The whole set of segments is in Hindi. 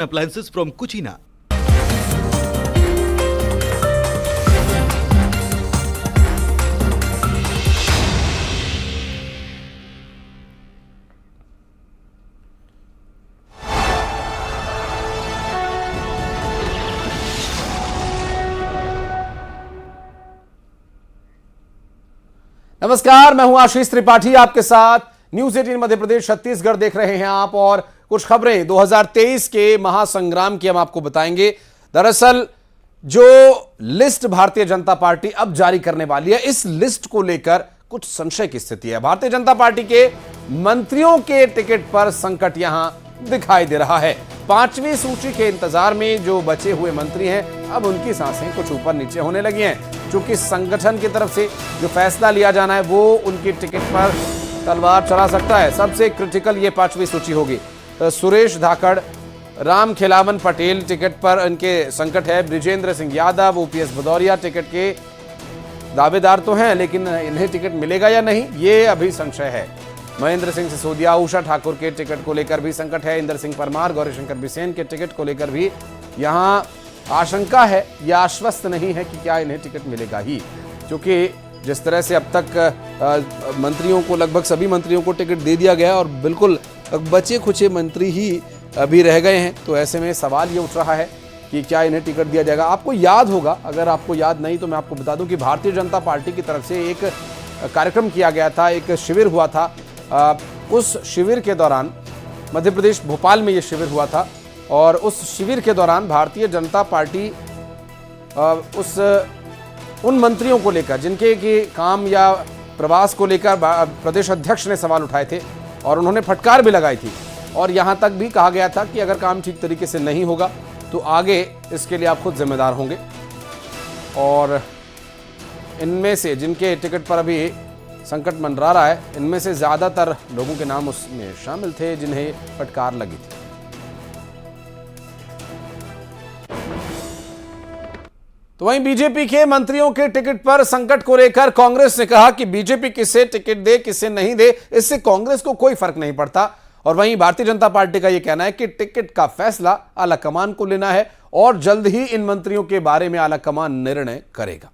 Appliances from Cucina. नमस्कार, मैं हूं आशीष त्रिपाठी आपके साथ। न्यूज 18 मध्य प्रदेश छत्तीसगढ़ देख रहे हैं आप और कुछ खबरें 2023 के महासंग्राम की हम आपको बताएंगे। दरअसल जो लिस्ट भारतीय जनता पार्टी अब जारी करने वाली है, इस लिस्ट को लेकर कुछ संशय की स्थिति है। भारतीय जनता पार्टी के मंत्रियों के टिकट पर संकट यहां दिखाई दे रहा है। 5वीं सूची के इंतजार में जो बचे हुए मंत्री हैं, अब उनकी सांसें कुछ ऊपर नीचे होने लगी हैं, क्योंकि संगठन की तरफ से जो फैसला लिया जाना है वो उनकी टिकट पर तलवार चला सकता है। सबसे क्रिटिकल ये 5वीं सूची होगी। सुरेश धाकड़, राम खिलावन पटेल टिकट पर इनके संकट है। बृजेंद्र सिंह यादव, ओपीएस भदौरिया टिकट के दावेदार तो हैं, लेकिन इन्हें टिकट मिलेगा या नहीं, ये अभी संशय है। महेंद्र सिंह सिसोदिया, उषा ठाकुर के टिकट को लेकर भी संकट है। इंदर सिंह परमार, गौरीशंकर बिसेन के टिकट को लेकर भी यहां आशंका है या आश्वस्त नहीं है कि क्या इन्हें टिकट मिलेगा ही, क्योंकि जिस तरह से अब तक मंत्रियों को, लगभग सभी मंत्रियों को टिकट दे दिया गया और बिल्कुल बचे खुचे मंत्री ही अभी रह गए हैं, तो ऐसे में सवाल ये उठ रहा है कि क्या इन्हें टिकट दिया जाएगा। आपको याद होगा, अगर आपको याद नहीं तो मैं आपको बता दूं कि भारतीय जनता पार्टी की तरफ से एक कार्यक्रम किया गया था, एक शिविर हुआ था। उस शिविर के दौरान मध्य प्रदेश भोपाल में ये शिविर हुआ था और उस शिविर के दौरान भारतीय जनता पार्टी उन मंत्रियों को लेकर जिनके कि काम या प्रवास को लेकर प्रदेश अध्यक्ष ने सवाल उठाए थे और उन्होंने फटकार भी लगाई थी, और यहां तक भी कहा गया था कि अगर काम ठीक तरीके से नहीं होगा तो आगे इसके लिए आप खुद जिम्मेदार होंगे। और इनमें से जिनके टिकट पर अभी संकट मंडरा रहा है, इनमें से ज्यादातर लोगों के नाम उसमें शामिल थे जिन्हें फटकार लगी थी। तो वहीं बीजेपी के मंत्रियों के टिकट पर संकट को लेकर कांग्रेस ने कहा कि बीजेपी किसे टिकट दे किसे नहीं दे, इससे कांग्रेस को कोई फर्क नहीं पड़ता। और वहीं भारतीय जनता पार्टी का यह कहना है कि टिकट का फैसला आला कमान को लेना है और जल्द ही इन मंत्रियों के बारे में आला कमान निर्णय करेगा।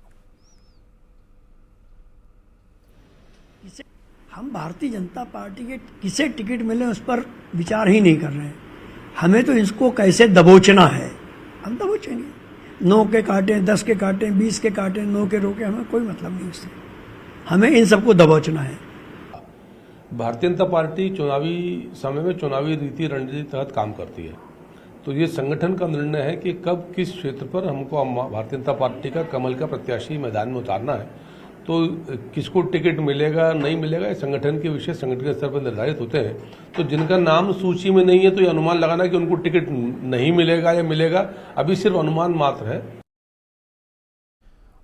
हम भारतीय जनता पार्टी के किसे टिकट मिले उस पर विचार ही नहीं कर रहे हैं। हमें तो इसको कैसे दबोचना है, हम दबोचेंगे। 9 के काटें, 10 के काटें, 20 के काटें, 9 के रोके, हमें कोई मतलब नहीं उससे। हमें इन सबको दबोचना है। भारतीय जनता पार्टी चुनावी समय में चुनावी रीति रणनीति तहत काम करती है, तो ये संगठन का निर्णय है कि कब किस क्षेत्र पर हमको भारतीय जनता पार्टी का कमल का प्रत्याशी मैदान में उतारना है। तो किसको टिकट मिलेगा नहीं मिलेगा, ये संगठन के विषय संगठन के स्तर पर निर्धारित होते हैं। तो जिनका नाम सूची में नहीं है तो ये अनुमान लगाना कि उनको टिकट नहीं मिलेगा या मिलेगा, अभी सिर्फ अनुमान मात्र है।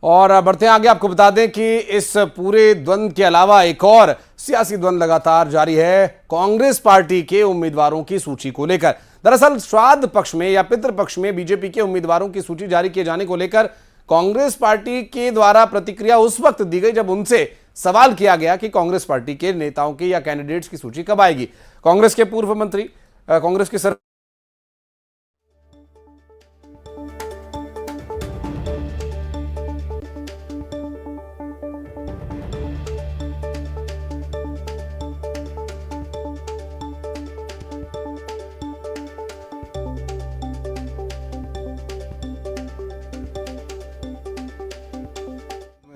और बढ़ते आगे, आपको बता दें कि इस पूरे द्वंद्व के अलावा एक और सियासी द्वंद्व लगातार जारी है कांग्रेस पार्टी के उम्मीदवारों की सूची को लेकर। दरअसल श्राद्ध पक्ष में या पितृ पक्ष में बीजेपी के उम्मीदवारों की सूची जारी किए जाने को लेकर कांग्रेस पार्टी के द्वारा प्रतिक्रिया उस वक्त दी गई जब उनसे सवाल किया गया कि कांग्रेस पार्टी के नेताओं की या कैंडिडेट्स की सूची कब आएगी। कांग्रेस के पूर्व मंत्री, कांग्रेस के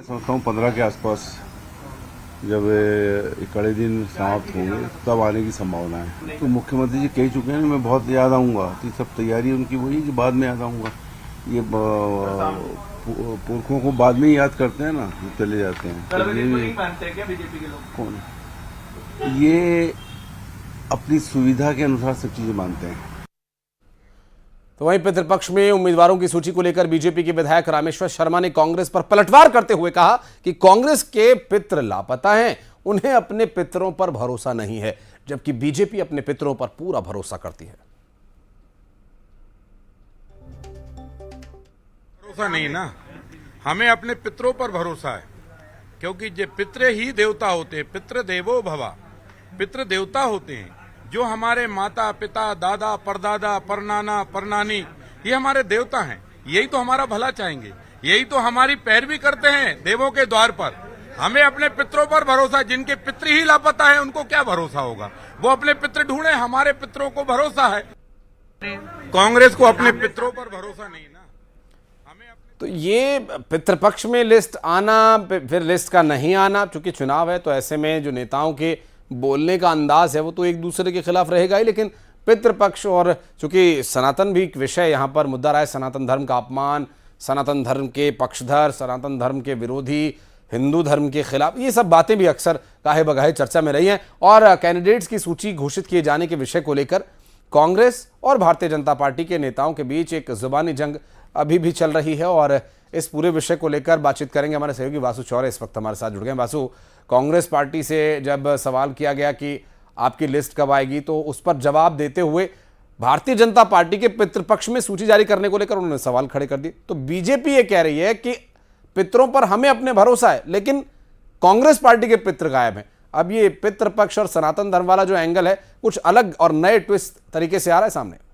समझता हूँ 15 के आसपास जब कड़े दिन समाप्त होंगे तब आने की संभावना है। तो मुख्यमंत्री जी कह चुके हैं मैं बहुत याद आऊँगा, तो सब तैयारी उनकी वही कि बाद में याद आऊँगा। ये पुरखों को बाद में याद करते हैं ना, चले जाते हैं। तो ये बीजेपी के लोग कौन, ये अपनी सुविधा के अनुसार सब चीजें मानते हैं। तो वहीं पितृपक्ष में उम्मीदवारों की सूची को लेकर बीजेपी के विधायक रामेश्वर शर्मा ने कांग्रेस पर पलटवार करते हुए कहा कि कांग्रेस के पितृ लापता हैं, उन्हें अपने पितरों पर भरोसा नहीं है, जबकि बीजेपी अपने पितरों पर पूरा भरोसा करती है। भरोसा नहीं ना, हमें अपने पितरों पर भरोसा है, क्योंकि जो पितृ ही देवता होते हैं, पितृ देवो भवा, पितृ देवता होते हैं। जो हमारे माता पिता दादा परदादा परनाना परनानी ये हमारे देवता हैं, यही तो हमारा भला चाहेंगे, यही तो हमारी पैरवी करते हैं देवों के द्वार पर। हमें अपने पितरों पर भरोसा, जिनके पितृ ही लापता है उनको क्या भरोसा होगा, वो अपने पितृ ढूंढे, हमारे पितरों को भरोसा है। कांग्रेस को अपने पितरों पर भरोसा नहीं ना। तो ये पितृपक्ष में लिस्ट आना फिर लिस्ट का नहीं आना, चूंकि चुनाव है तो ऐसे में जो नेताओं के बोलने का अंदाज है वो तो एक दूसरे के खिलाफ रहेगा ही, लेकिन पितृपक्ष और चूंकि सनातन भी एक विषय यहाँ पर मुद्दा रहा है, सनातन धर्म का अपमान, सनातन धर्म के पक्षधर, सनातन धर्म के विरोधी, हिंदू धर्म के खिलाफ, ये सब बातें भी अक्सर काहे बगाहे चर्चा में रही हैं। और कैंडिडेट्स की सूची घोषित किए जाने के विषय को लेकर कांग्रेस और भारतीय जनता पार्टी के नेताओं के बीच एक जुबानी जंग अभी भी चल रही है। और इस पूरे विषय को लेकर बातचीत करेंगे हमारे सहयोगी वासु चौरे इस वक्त हमारे साथ जुड़ गए। वासु, कांग्रेस पार्टी से जब सवाल किया गया कि आपकी लिस्ट कब आएगी, तो उस पर जवाब देते हुए भारतीय जनता पार्टी के पितृपक्ष में सूची जारी करने को लेकर उन्होंने सवाल खड़े कर दिए। तो बीजेपी ये कह रही है कि पितरों पर हमें अपने भरोसा है, लेकिन कांग्रेस पार्टी के पितृ गायब हैं। अब ये पितृपक्ष और सनातन धर्म वाला जो एंगल है कुछ अलग और नए ट्विस्ट तरीके से आ रहा है सामने।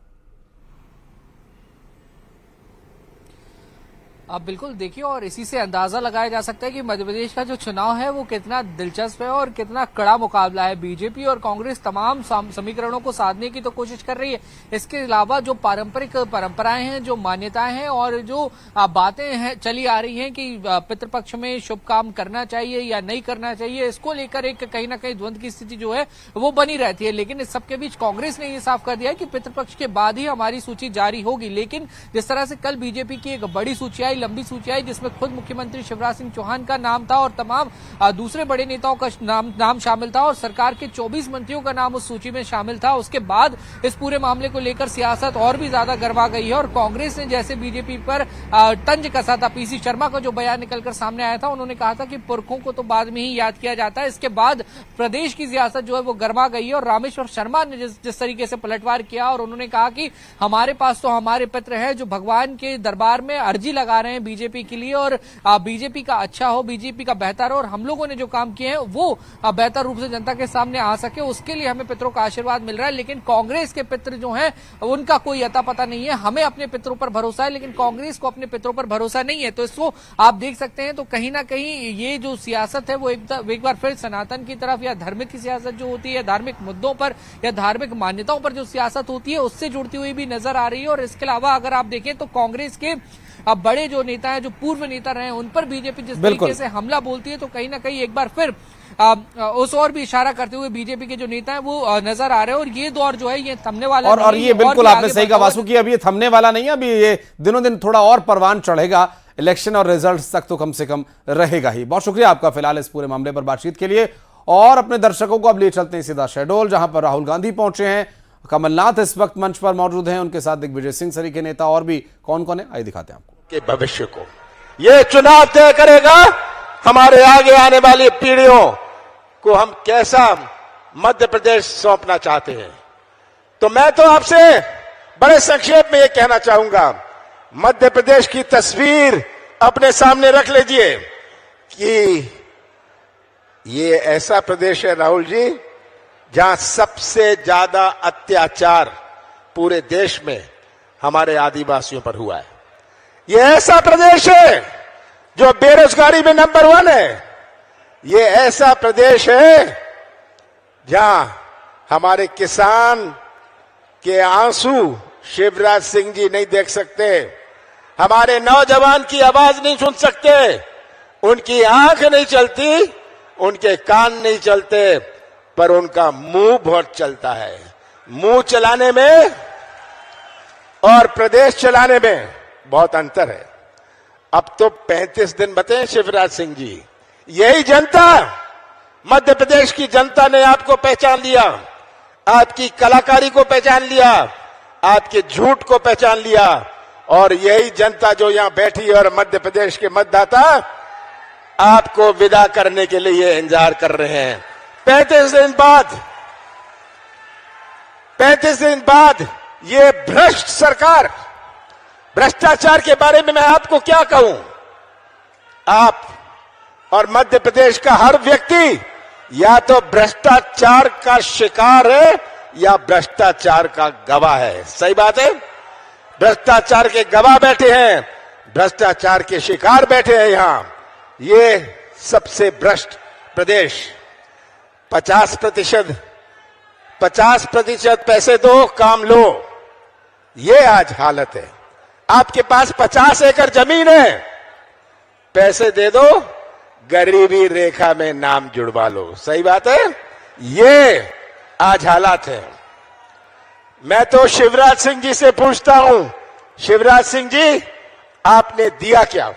आप बिल्कुल देखिए, और इसी से अंदाजा लगाया जा सकता है कि मध्य प्रदेश का जो चुनाव है वो कितना दिलचस्प है और कितना कड़ा मुकाबला है। बीजेपी और कांग्रेस तमाम समीकरणों को साधने की तो कोशिश कर रही है। इसके अलावा जो पारंपरिक परंपराएं हैं, जो मान्यताएं हैं और जो बातें हैं चली आ रही हैं कि पितृपक्ष में शुभ काम करना चाहिए या नहीं करना चाहिए, इसको लेकर एक कहीं ना कहीं द्वंद की स्थिति जो है वो बनी रहती है। लेकिन इस सबके बीच कांग्रेस ने ये साफ कर दिया है कि पितृपक्ष के बाद ही हमारी सूची जारी होगी। लेकिन जिस तरह से कल बीजेपी की एक बड़ी सूची आई, लंबी सूची आई, जिसमें खुद मुख्यमंत्री शिवराज सिंह चौहान का नाम था और तमाम दूसरे बड़े नेताओं का नाम शामिल था और सरकार के 24 मंत्रियों का नाम उस सूची में शामिल था। उसके बाद इस पूरे मामले को लेकर सियासत और भी ज्यादा गरमा गई है और कांग्रेस ने जैसे बीजेपी पर तंज कसा था, पीसी शर्मा का जो बयान निकलकर सामने आया था, उन्होंने कहा था कि पुरखों को तो बाद में ही याद किया जाता है। इसके बाद प्रदेश की सियासत जो है वो गरमा गई है और रामेश्वर शर्मा ने जिस तरीके से पलटवार किया और उन्होंने कहा कि हमारे पास तो हमारे पितृ हैं जो भगवान के दरबार में अर्जी लगा रहे हैं बीजेपी के लिए और बीजेपी का अच्छा हो, बीजेपी का बेहतर हो और हम लोगों ने जो काम किए हैं वो बेहतर रूप से जनता के सामने आ सके, उसके लिए हमें पितरों का आशीर्वाद मिल रहा है। लेकिन कांग्रेस के पितृ जो हैं उनका कोई अता पता नहीं है। हमें अपने पितरों पर भरोसा है लेकिन कांग्रेस को अपने पितरों पर भरोसा नहीं है। तो इसको आप देख सकते हैं। तो कहीं ना कहीं ये जो सियासत है वो एक बार फिर सनातन की तरफ या धार्मिक की सियासत जो होती है, धार्मिक मुद्दों पर या धार्मिक मान्यताओं पर जो सियासत होती है उससे जुड़ती हुई भी नजर आ रही है। और इसके अलावा अगर आप देखें तो कांग्रेस के अब बड़े जो नेता हैं, जो पूर्व नेता रहे हैं, उन पर बीजेपी जिस तरीके से हमला बोलती है तो कहीं ना कहीं एक बार फिर उस और भी इशारा करते हुए बीजेपी के जो नेता हैं वो नजर आ रहे हैं। और ये दौर जो है ये थमने वाला और ये बिल्कुल आपने सही कहा वासु की, अब ये थमने वाला नहीं है, अभी ये दिनों दिन थोड़ा और परवान चढ़ेगा, इलेक्शन और रिजल्ट तक तो कम से कम रहेगा ही। बहुत शुक्रिया आपका फिलहाल इस पूरे मामले पर बातचीत के लिए। और अपने दर्शकों को अब ले चलते हैं सीधा शहडोल, जहां पर राहुल गांधी पहुंचे हैं, कमलनाथ इस वक्त मंच पर मौजूद हैं, उनके साथ दिग्विजय सिंह सरी के नेता और भी कौन कौन है आइए दिखाते हैं आपको। के भविष्य को ये चुनाव तय करेगा, हमारे आगे आने वाली पीढ़ियों को हम कैसा मध्य प्रदेश सौंपना चाहते हैं। तो मैं तो आपसे बड़े संक्षेप में ये कहना चाहूंगा, मध्य प्रदेश की तस्वीर अपने सामने रख लीजिए कि ये ऐसा प्रदेश है राहुल जी जहां सबसे ज्यादा अत्याचार पूरे देश में हमारे आदिवासियों पर हुआ है। ये ऐसा प्रदेश है जो बेरोजगारी में नंबर 1 है। ये ऐसा प्रदेश है जहां हमारे किसान के आंसू शिवराज सिंह जी नहीं देख सकते, हमारे नौजवान की आवाज नहीं सुन सकते, उनकी आंख नहीं चलती, उनके कान नहीं चलते, पर उनका मुंह बहुत चलता है। मुंह चलाने में और प्रदेश चलाने में बहुत अंतर है। अब तो 35 दिन बचे शिवराज सिंह जी। यही जनता, मध्य प्रदेश की जनता ने आपको पहचान लिया, आपकी कलाकारी को पहचान लिया, आपके झूठ को पहचान लिया। और यही जनता जो यहां बैठी है और मध्य प्रदेश के मतदाता आपको विदा करने के लिए इंतजार कर रहे हैं। 35 दिन बाद ये भ्रष्ट सरकार, भ्रष्टाचार के बारे में मैं आपको क्या कहूं। आप और मध्य प्रदेश का हर व्यक्ति या तो भ्रष्टाचार का शिकार है या भ्रष्टाचार का गवाह है। सही बात है, भ्रष्टाचार के गवाह बैठे हैं, भ्रष्टाचार के शिकार बैठे हैं यहां। ये सबसे भ्रष्ट प्रदेश। 50% पैसे दो, काम लो, ये आज हालत है। आपके पास 50 एकड़ जमीन है, पैसे दे दो, गरीबी रेखा में नाम जुड़वा लो। सही बात है, ये आज हालात है। मैं तो शिवराज सिंह जी से पूछता हूं, शिवराज सिंह जी आपने दिया क्या?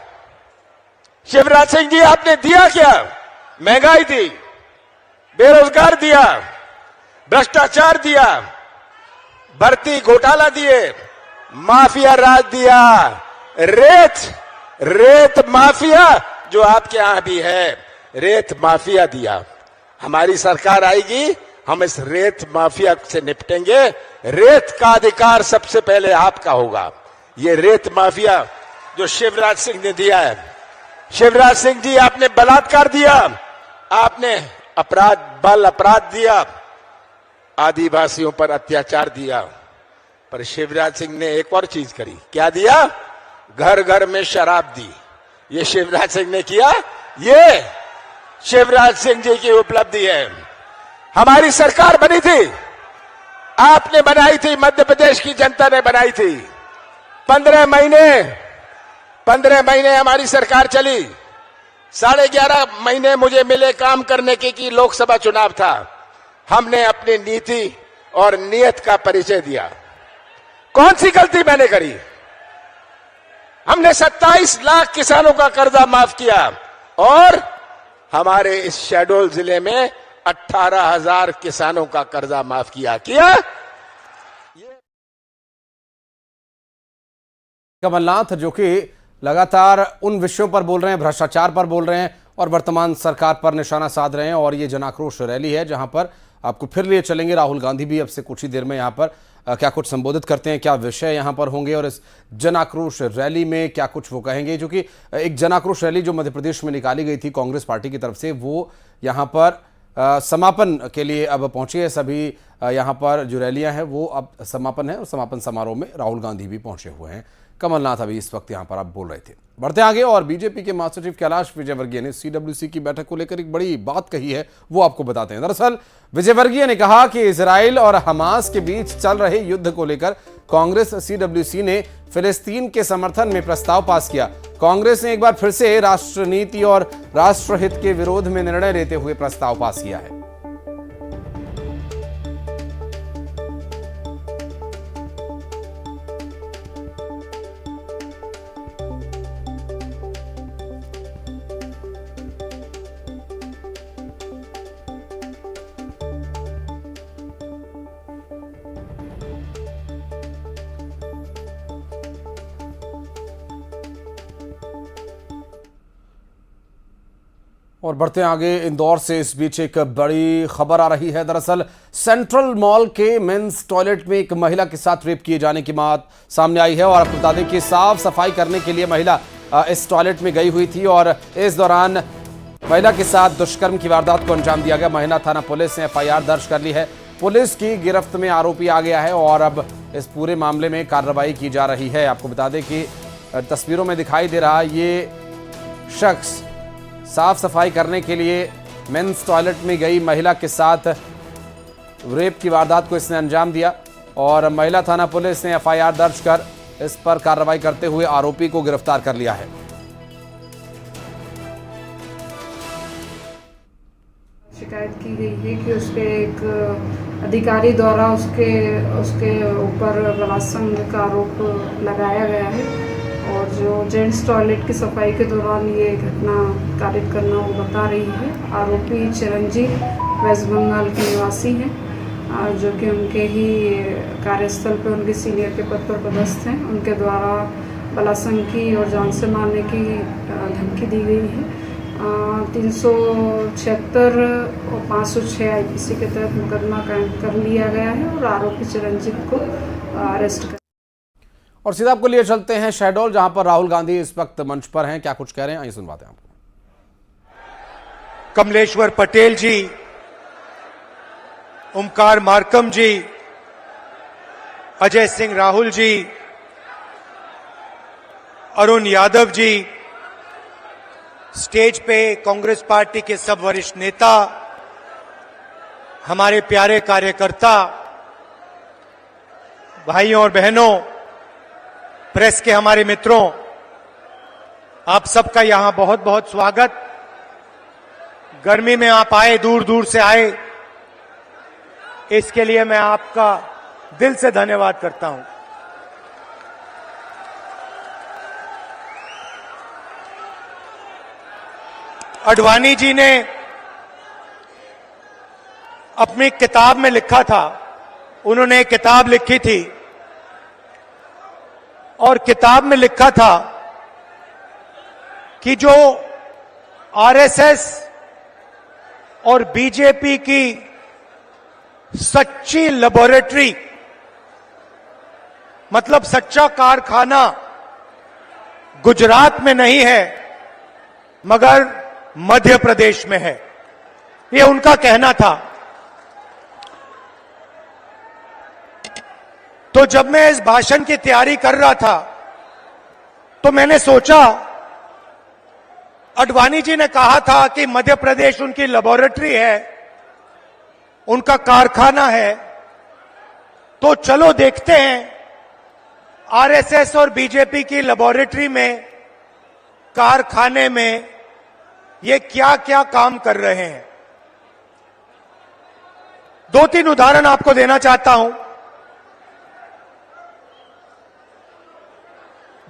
शिवराज सिंह जी आपने दिया क्या? महंगाई दी, बेरोजगार दिया, भ्रष्टाचार दिया, भर्ती घोटाला दिए, माफिया राज दिया, रेत माफिया जो आपके यहां भी है, रेत माफिया दिया। हमारी सरकार आएगी, हम इस रेत माफिया से निपटेंगे। रेत का अधिकार सबसे पहले आपका होगा। ये रेत माफिया जो शिवराज सिंह ने दिया है, शिवराज सिंह जी आपने बलात्कार दिया, आपने अपराध दिया, आदिवासियों पर अत्याचार दिया, पर शिवराज सिंह ने एक और चीज करी। क्या दिया? घर घर में शराब दी। ये शिवराज सिंह ने किया, ये शिवराज सिंह जी की उपलब्धि है। हमारी सरकार बनी थी, आपने बनाई थी, मध्य प्रदेश की जनता ने बनाई थी। 15 महीने हमारी सरकार चली। 11.5 महीने मुझे मिले काम करने के कि लोकसभा चुनाव था। हमने अपनी नीति और नियत का परिचय दिया। कौन सी गलती मैंने करी? हमने 27 लाख किसानों का कर्जा माफ किया और हमारे इस शहडोल जिले में 18,000 किसानों का कर्जा माफ किया। कमलनाथ जो कि लगातार उन विषयों पर बोल रहे हैं, भ्रष्टाचार पर बोल रहे हैं और वर्तमान सरकार पर निशाना साध रहे हैं। और ये जनाक्रोश रैली है जहां पर आपको फिर लिए चलेंगे। राहुल गांधी भी अब से कुछ ही देर में यहां पर क्या कुछ संबोधित करते हैं, क्या विषय यहां पर होंगे और इस जनाक्रोश रैली में क्या कुछ वो कहेंगे। जो कि एक जनाक्रोश रैली जो मध्य प्रदेश में निकाली गई थी कांग्रेस पार्टी की तरफ से, वो यहां पर समापन के लिए अब पहुंची है। सभी यहां पर जो रैलियां हैं वो अब समापन है और समापन समारोह में राहुल गांधी भी पहुंचे हुए हैं। कमलनाथ अभी इस वक्त यहां पर आप बोल रहे थे। बढ़ते आगे, और बीजेपी के महासचिव कैलाश विजयवर्गीय ने सीडब्ल्यूसी की बैठक को लेकर एक बड़ी बात कही है, वो आपको बताते हैं। दरअसल विजयवर्गीय ने कहा कि इजराइल और हमास के बीच चल रहे युद्ध को लेकर कांग्रेस सीडब्ल्यूसी ने फिलिस्तीन के समर्थन में प्रस्ताव पास किया। कांग्रेस ने एक बार फिर से राष्ट्रनीति और राष्ट्रहित के विरोध में निर्णय लेते हुए प्रस्ताव पास किया है। और बढ़ते आगे, इंदौर से इस बीच एक बड़ी खबर आ रही है। दरअसल सेंट्रल मॉल के मेंस टॉयलेट में एक महिला के साथ रेप किए जाने की बात सामने आई है। और आपको बता दें कि साफ सफाई करने के लिए महिला इस टॉयलेट में गई हुई थी और इस दौरान महिला के साथ दुष्कर्म की वारदात को अंजाम दिया गया। महिला थाना पुलिस ने FIR दर्ज कर ली है। पुलिस की गिरफ्त में आरोपी आ गया है और अब इस पूरे मामले में कार्रवाई की जा रही है। आपको बता दें कि तस्वीरों में दिखाई दे रहा ये शख्स साफ सफाई करने के लिए मेंस टॉयलेट में गई महिला के साथ रेप की वारदात को इसने अंजाम दिया और महिला थाना पुलिस ने FIR दर्ज कर इस पर कार्रवाई करते हुए आरोपी को गिरफ्तार कर लिया है। शिकायत की गई है कि उसके एक अधिकारी द्वारा उसके ऊपर बलात्संग का आरोप लगाया गया है और जो जेंट्स टॉयलेट की सफाई के दौरान ये घटना कारित करना वो बता रही है। आरोपी चिरंजीव वेस्ट बंगाल के निवासी हैं जो कि उनके ही कार्यस्थल पर उनके सीनियर के पद पर पदस्थ हैं। उनके द्वारा बलात्संग की और जान से मारने की धमकी दी गई है। 376 और 506 IPC के तहत मुकदमा कायम कर लिया गया है और आरोपी चिरंजीव को अरेस्ट कर। और सीधा आपको लिए चलते हैं शहडोल, जहां पर राहुल गांधी इस वक्त मंच पर हैं। क्या कुछ कह रहे हैं, आइए सुनवाते हैं आपको। कमलेश्वर पटेल जी ओमकार मार्कम जी, अजय सिंह राहुल जी, अरुण यादव जी, स्टेज पे कांग्रेस पार्टी के सब वरिष्ठ नेता, हमारे प्यारे कार्यकर्ता, भाइयों और बहनों, प्रेस के हमारे मित्रों, आप सबका यहां बहुत बहुत स्वागत। गर्मी में आप आए, दूर दूर से आए, इसके लिए मैं आपका दिल से धन्यवाद करता हूं। अडवाणी जी ने अपनी किताब में लिखा था, उन्होंने एक किताब लिखी थी और किताब में लिखा था कि जो आरएसएस और बीजेपी की सच्ची लेबोरेटरी, मतलब सच्चा कारखाना गुजरात में नहीं है मगर मध्य प्रदेश में है, ये उनका कहना था। तो जब मैं इस भाषण की तैयारी कर रहा था तो मैंने सोचा, अडवाणी जी ने कहा था कि मध्य प्रदेश उनकी लेबोरेटरी है, उनका कारखाना है, तो चलो देखते हैं आरएसएस और बीजेपी की लेबोरेटरी में, कारखाने में ये क्या क्या काम कर रहे हैं। 2-3 उदाहरण आपको देना चाहता हूं।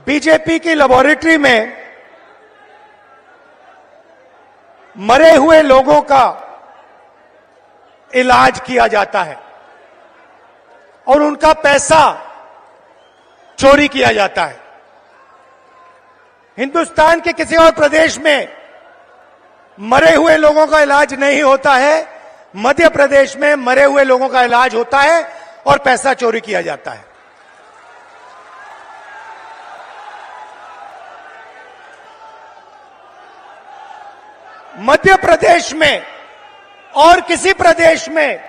बीजेपी की लेबोरेटरी में मरे हुए लोगों का इलाज किया जाता है और उनका पैसा चोरी किया जाता है। हिंदुस्तान के किसी और प्रदेश में मरे हुए लोगों का इलाज नहीं होता है, मध्य प्रदेश में मरे हुए लोगों का इलाज होता है और पैसा चोरी किया जाता है। मध्य प्रदेश में और किसी प्रदेश में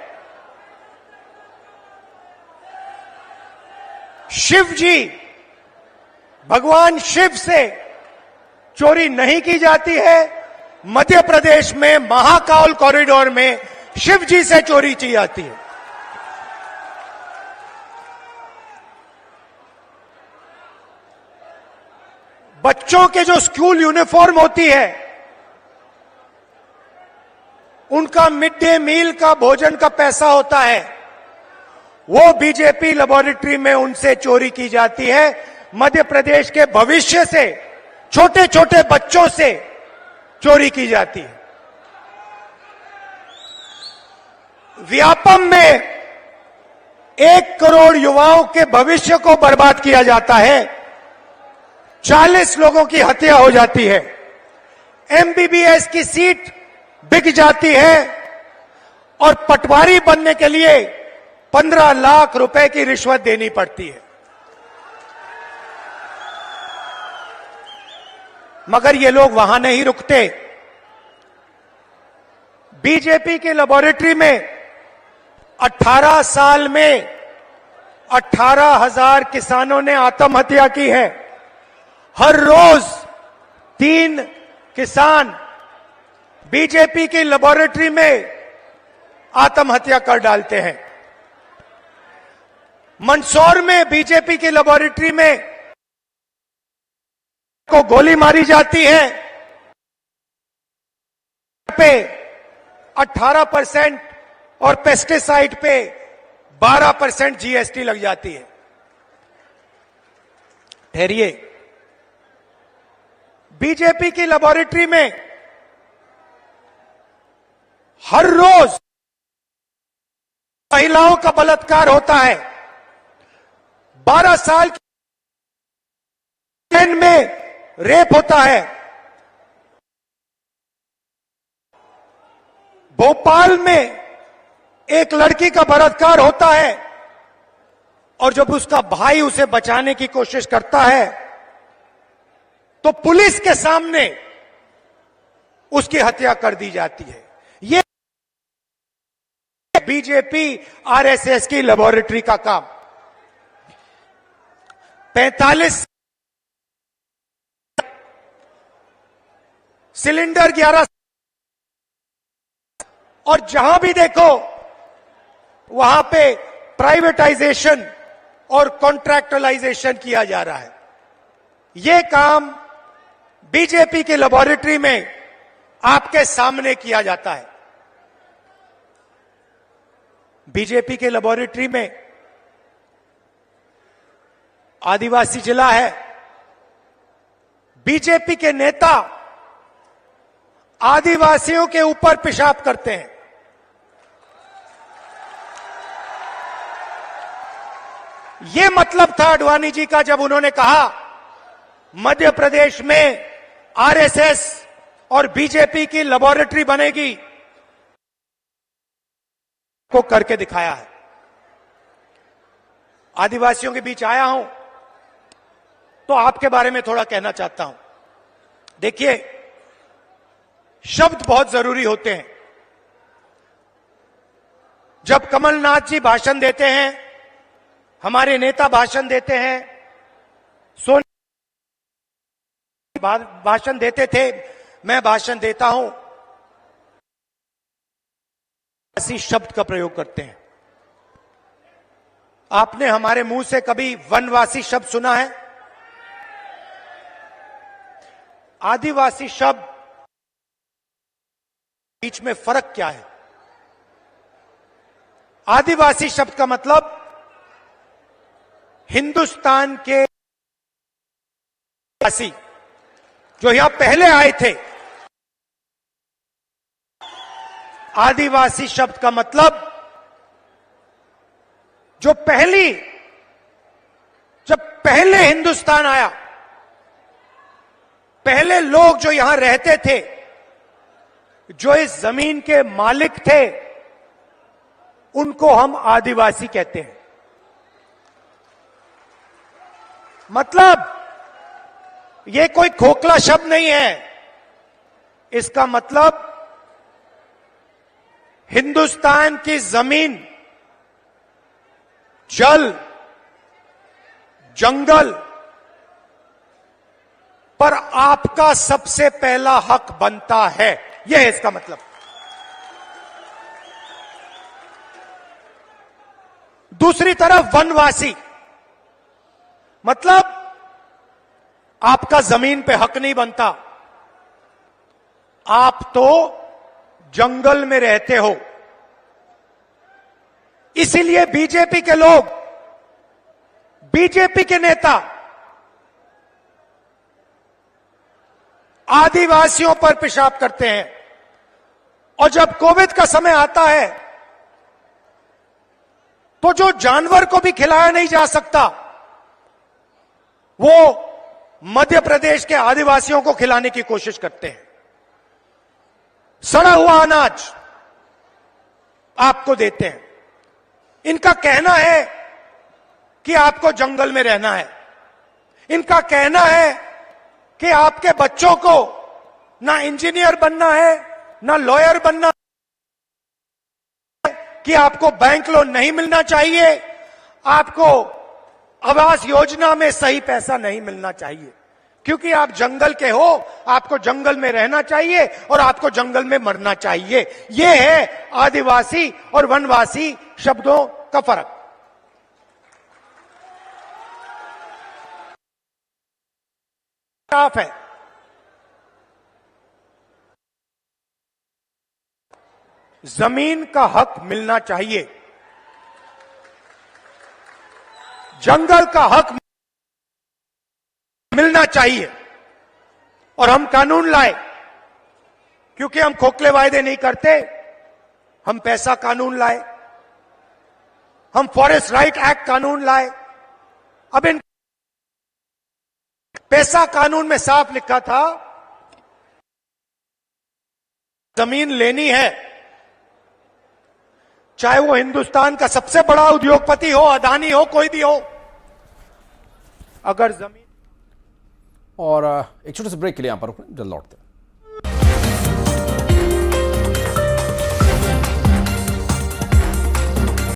शिव जी, भगवान शिव से चोरी नहीं की जाती है। मध्य प्रदेश में महाकाल कॉरिडोर में शिव जी से चोरी की जाती है। बच्चों के जो स्कूल यूनिफॉर्म होती है, उनका मिड डे मील का भोजन का पैसा होता है, वो बीजेपी लेबोरेटरी में उनसे चोरी की जाती है। मध्य प्रदेश के भविष्य से, छोटे छोटे बच्चों से चोरी की जाती है। व्यापम में 1 करोड़ युवाओं के भविष्य को बर्बाद किया जाता है, 40 लोगों की हत्या हो जाती है, एमबीबीएस की सीट बिक जाती है और पटवारी बनने के लिए 15 लाख रुपए की रिश्वत देनी पड़ती है। मगर ये लोग वहां नहीं रुकते। बीजेपी की लेबोरेटरी में 18 साल में 18,000 किसानों ने आत्महत्या की है। हर रोज 3 किसान बीजेपी की लेबोरेटरी में आत्महत्या कर डालते हैं। मंदसौर में बीजेपी की लेबोरेटरी में को गोली मारी जाती है, पे 18% और पेस्टिसाइड पे 12% जीएसटी लग जाती है। ठहरिए, बीजेपी की लेबोरेटरी में हर रोज महिलाओं का बलात्कार होता है। 12 साल की में रेप होता है। भोपाल में एक लड़की का बलात्कार होता है और जब उसका भाई उसे बचाने की कोशिश करता है तो पुलिस के सामने उसकी हत्या कर दी जाती है। ये बीजेपी आरएसएस की लेबोरेटरी का काम। 45 सिलेंडर 11, और जहां भी देखो वहां पे प्राइवेटाइजेशन और कॉन्ट्रैक्चुअलाइजेशन किया जा रहा है। यह काम बीजेपी की लेबोरेटरी में आपके सामने किया जाता है। बीजेपी के लेबोरेटरी में आदिवासी जिला है, बीजेपी के नेता आदिवासियों के ऊपर पेशाब करते हैं। यह मतलब था आडवाणी जी का जब उन्होंने कहा मध्य प्रदेश में आरएसएस और बीजेपी की लेबोरेटरी बनेगी, को करके दिखाया है। आदिवासियों के बीच आया हूं तो आपके बारे में थोड़ा कहना चाहता हूं। देखिए, शब्द बहुत जरूरी होते हैं। जब कमलनाथ जी भाषण देते हैं, हमारे नेता भाषण देते हैं, सोनिया भाषण देते थे, मैं भाषण देता हूं, ऐसी शब्द का प्रयोग करते हैं। आपने हमारे मुंह से कभी वनवासी शब्द सुना है? आदिवासी शब्द बीच में फर्क क्या है? आदिवासी शब्द का मतलब हिंदुस्तान के वासी जो यहां पहले आए थे। आदिवासी शब्द का मतलब जब पहले हिंदुस्तान आया, पहले लोग जो यहां रहते थे, जो इस जमीन के मालिक थे, उनको हम आदिवासी कहते हैं। मतलब यह कोई खोखला शब्द नहीं है। इसका मतलब हिंदुस्तान की जमीन, जल, जंगल पर आपका सबसे पहला हक बनता है। यह है इसका मतलब। दूसरी तरफ वनवासी मतलब आपका जमीन पे हक नहीं बनता, आप तो जंगल में रहते हो। इसीलिए बीजेपी के लोग, बीजेपी के नेता आदिवासियों पर पेशाब करते हैं। और जब कोविड का समय आता है तो जो जानवर को भी खिलाया नहीं जा सकता, वो मध्य प्रदेश के आदिवासियों को खिलाने की कोशिश करते हैं। सड़ा हुआ अनाज आपको देते हैं। इनका कहना है कि आपको जंगल में रहना है। इनका कहना है कि आपके बच्चों को ना इंजीनियर बनना है, ना लॉयर बनना है, कि आपको बैंक लोन नहीं मिलना चाहिए, आपको आवास योजना में सही पैसा नहीं मिलना चाहिए, क्योंकि आप जंगल के हो, आपको जंगल में रहना चाहिए और आपको जंगल में मरना चाहिए। यह है आदिवासी और वनवासी शब्दों का फर्क। साफ है। जमीन का हक मिलना चाहिए, जंगल का हक मिलना चाहिए। और हम कानून लाए, क्योंकि हम खोखले वायदे नहीं करते। हम पैसा कानून लाए, हम फॉरेस्ट राइट एक्ट कानून लाए। अब इन पैसा कानून में साफ लिखा था, जमीन लेनी है, चाहे वो हिंदुस्तान का सबसे बड़ा उद्योगपति हो, अदानी हो, कोई भी हो, अगर जमीन। और एक छोटे से ब्रेक के लिए यहां पर जल्द लौटते हैं।